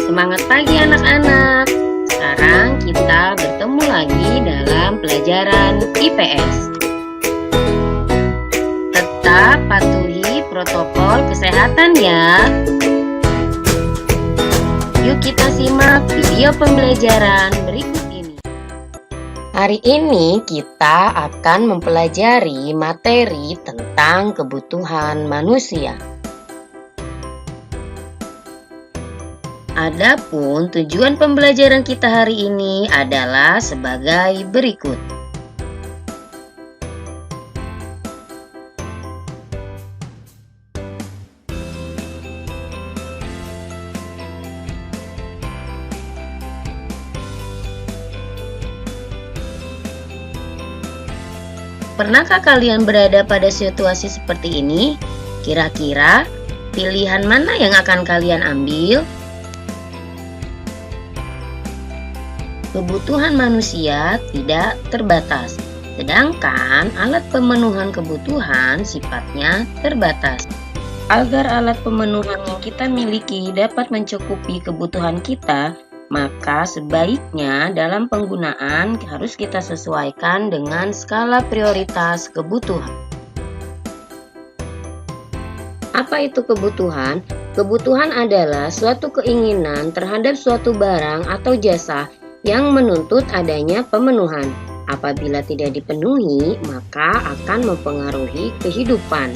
Semangat pagi anak-anak. Sekarang kita bertemu lagi dalam pelajaran IPS. Tetap patuhi protokol kesehatan ya. Yuk kita simak video pembelajaran berikut ini. Hari ini kita akan mempelajari materi tentang kebutuhan manusia. Adapun tujuan pembelajaran kita hari ini adalah sebagai berikut. Pernahkah kalian berada pada situasi seperti ini? Kira-kira pilihan mana yang akan kalian ambil? Kebutuhan manusia tidak terbatas, sedangkan alat pemenuhan kebutuhan sifatnya terbatas. Agar alat pemenuhan yang kita miliki dapat mencukupi kebutuhan kita, maka sebaiknya dalam penggunaan harus kita sesuaikan dengan skala prioritas kebutuhan. Apa itu kebutuhan? Kebutuhan adalah suatu keinginan terhadap suatu barang atau jasa yang menuntut adanya pemenuhan. Apabila tidak dipenuhi, maka akan mempengaruhi kehidupan.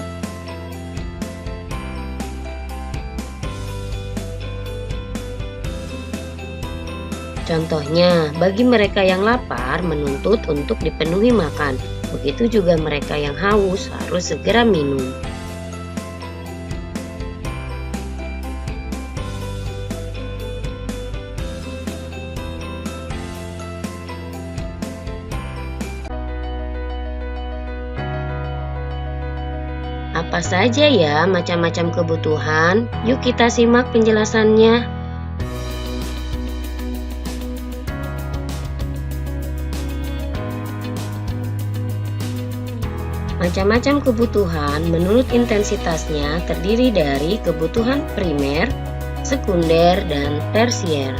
Contohnya, bagi mereka yang lapar menuntut untuk dipenuhi makan. Begitu juga mereka yang haus harus segera minum. Apa saja ya macam-macam kebutuhan? Yuk kita simak penjelasannya. Macam-macam kebutuhan menurut intensitasnya terdiri dari kebutuhan primer, sekunder, dan tersier.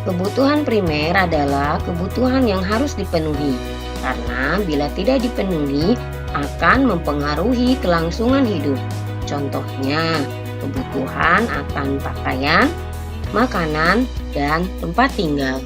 Kebutuhan primer adalah kebutuhan yang harus dipenuhi, karena bila tidak dipenuhi akan mempengaruhi kelangsungan hidup. Contohnya, kebutuhan akan pakaian, makanan, dan tempat tinggal.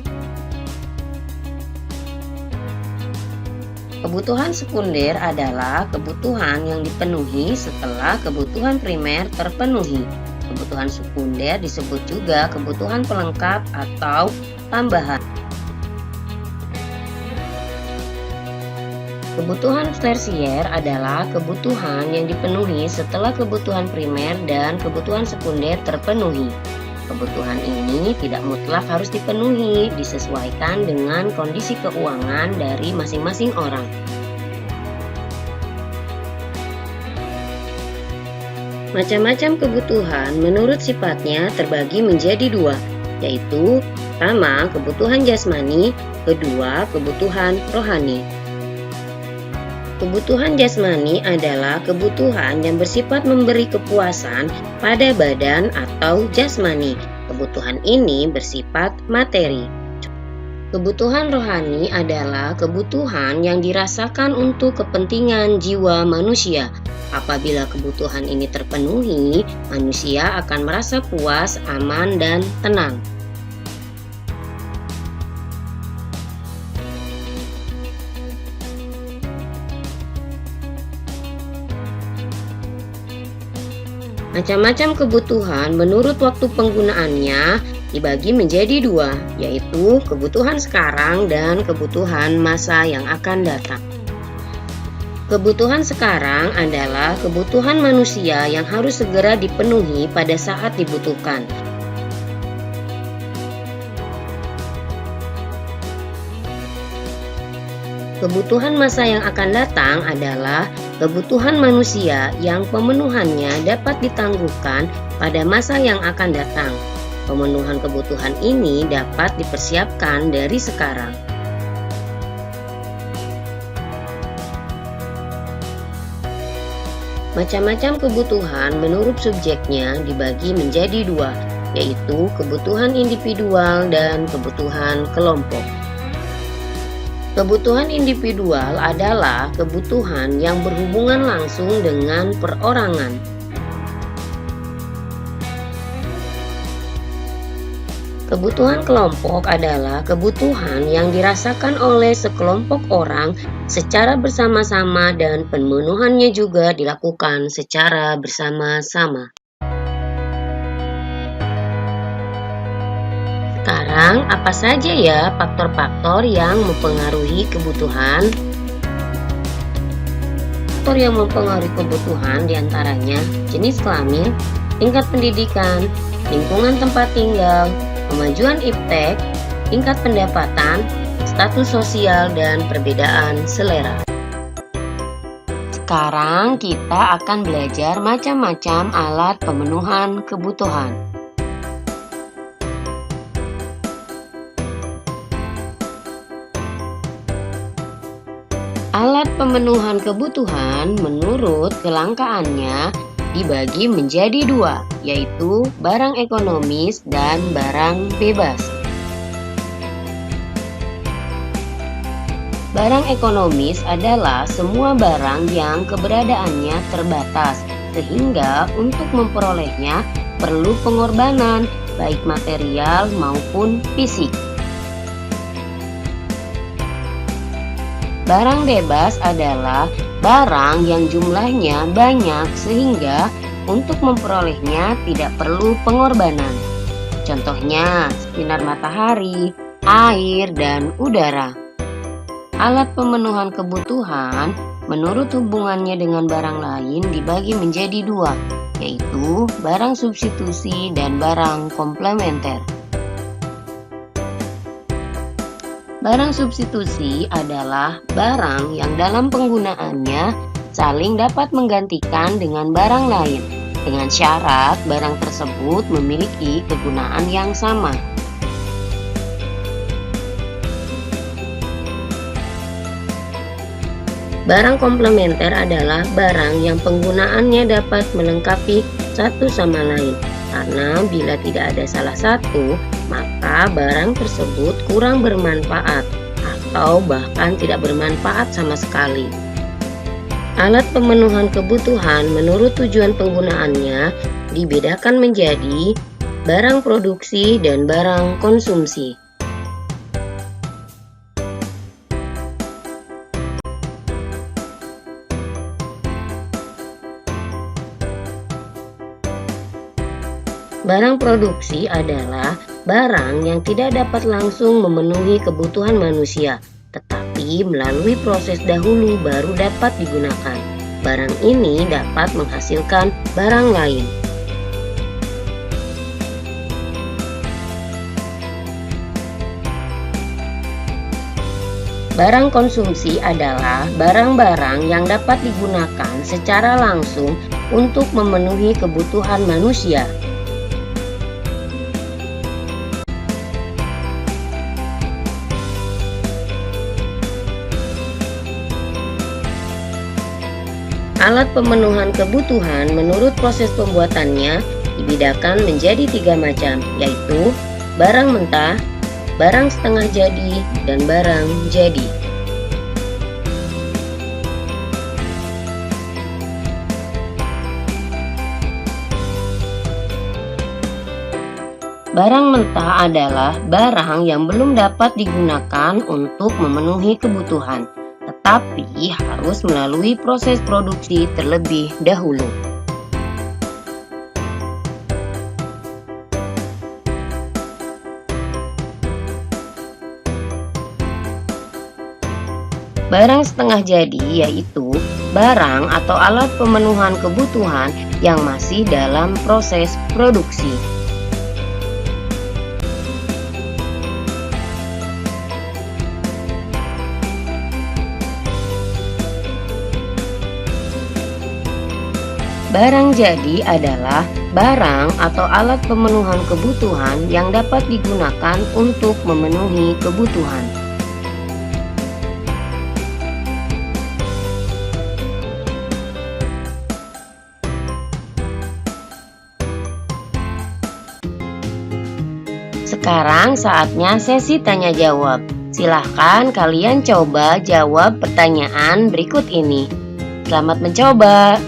Kebutuhan sekunder adalah kebutuhan yang dipenuhi setelah kebutuhan primer terpenuhi. Kebutuhan sekunder disebut juga kebutuhan pelengkap atau tambahan. Kebutuhan tersier adalah kebutuhan yang dipenuhi setelah kebutuhan primer dan kebutuhan sekunder terpenuhi. Kebutuhan ini tidak mutlak harus dipenuhi, disesuaikan dengan kondisi keuangan dari masing-masing orang. Macam-macam kebutuhan menurut sifatnya terbagi menjadi dua, yaitu pertama kebutuhan jasmani, kedua kebutuhan rohani. Kebutuhan jasmani adalah kebutuhan yang bersifat memberi kepuasan pada badan atau jasmani. Kebutuhan ini bersifat materi. Kebutuhan rohani adalah kebutuhan yang dirasakan untuk kepentingan jiwa manusia. Apabila kebutuhan ini terpenuhi, manusia akan merasa puas, aman, dan tenang. Macam-macam kebutuhan menurut waktu penggunaannya dibagi menjadi dua, yaitu kebutuhan sekarang dan kebutuhan masa yang akan datang. Kebutuhan sekarang adalah kebutuhan manusia yang harus segera dipenuhi pada saat dibutuhkan. Kebutuhan masa yang akan datang adalah kebutuhan manusia yang pemenuhannya dapat ditangguhkan pada masa yang akan datang. Pemenuhan kebutuhan ini dapat dipersiapkan dari sekarang. Macam-macam kebutuhan menurut subjeknya dibagi menjadi dua, yaitu kebutuhan individual dan kebutuhan kelompok. Kebutuhan individual adalah kebutuhan yang berhubungan langsung dengan perorangan. Kebutuhan kelompok adalah kebutuhan yang dirasakan oleh sekelompok orang secara bersama-sama dan pemenuhannya juga dilakukan secara bersama-sama. Sekarang, apa saja ya faktor-faktor yang mempengaruhi kebutuhan? Faktor yang mempengaruhi kebutuhan diantaranya jenis kelamin, tingkat pendidikan, lingkungan tempat tinggal, kemajuan iptek, tingkat pendapatan, status sosial, dan perbedaan selera. Sekarang kita akan belajar macam-macam alat pemenuhan kebutuhan. Alat pemenuhan kebutuhan menurut kelangkaannya dibagi menjadi dua, yaitu barang ekonomis dan barang bebas. Barang ekonomis adalah semua barang yang keberadaannya terbatas, sehingga untuk memperolehnya perlu pengorbanan, baik material maupun fisik. Barang bebas adalah barang yang jumlahnya banyak sehingga untuk memperolehnya tidak perlu pengorbanan. Contohnya sinar matahari, air, dan udara. Alat pemenuhan kebutuhan menurut hubungannya dengan barang lain dibagi menjadi dua, yaitu barang substitusi dan barang komplementer. Barang substitusi adalah barang yang dalam penggunaannya saling dapat menggantikan dengan barang lain, dengan syarat barang tersebut memiliki kegunaan yang sama. Barang komplementer adalah barang yang penggunaannya dapat melengkapi satu sama lain, karena bila tidak ada salah satu, maka barang tersebut kurang bermanfaat atau bahkan tidak bermanfaat sama sekali. Alat pemenuhan kebutuhan menurut tujuan penggunaannya dibedakan menjadi barang produksi dan barang konsumsi. Barang produksi adalah barang yang tidak dapat langsung memenuhi kebutuhan manusia, tetapi melalui proses dahulu baru dapat digunakan. Barang ini dapat menghasilkan barang lain. Barang konsumsi adalah barang-barang yang dapat digunakan secara langsung untuk memenuhi kebutuhan manusia. Alat pemenuhan kebutuhan menurut proses pembuatannya dibedakan menjadi tiga macam, yaitu barang mentah, barang setengah jadi, dan barang jadi. Barang mentah adalah barang yang belum dapat digunakan untuk memenuhi kebutuhan, tetapi harus melalui proses produksi terlebih dahulu. Barang setengah jadi yaitu barang atau alat pemenuhan kebutuhan yang masih dalam proses produksi. Barang jadi adalah barang atau alat pemenuhan kebutuhan yang dapat digunakan untuk memenuhi kebutuhan. Sekarang saatnya sesi tanya jawab. Silahkan kalian coba jawab pertanyaan berikut ini. Selamat mencoba.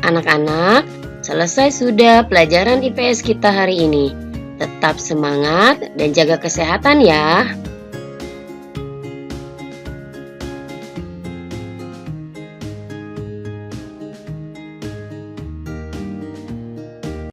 Anak-anak, selesai sudah pelajaran IPS kita hari ini. Tetap semangat dan jaga kesehatan ya.